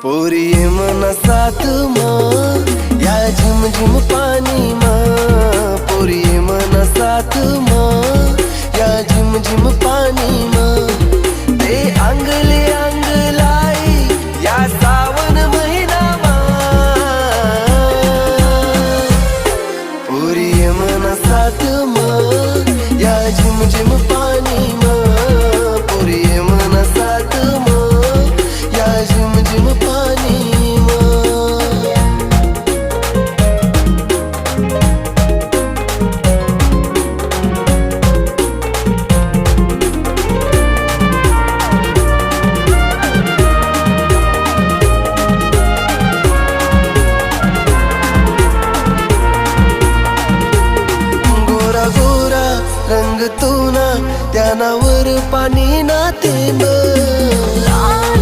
पोरी ये मना साथ माँ या झिम झिम पानी माँ। पोरी ये मना साथ माँ या झिम झिम पानी माँ। ते अंगले अंगलाई या सावन महिना माँ। पोरी ये मना साथ माँ या झिम झिम पानी माँ। पोरी ये मना साथ माँ या झिम झिम पानी माँ। गोरा गोरा रंग तू ना त्यानावर पाणी ना थेंब।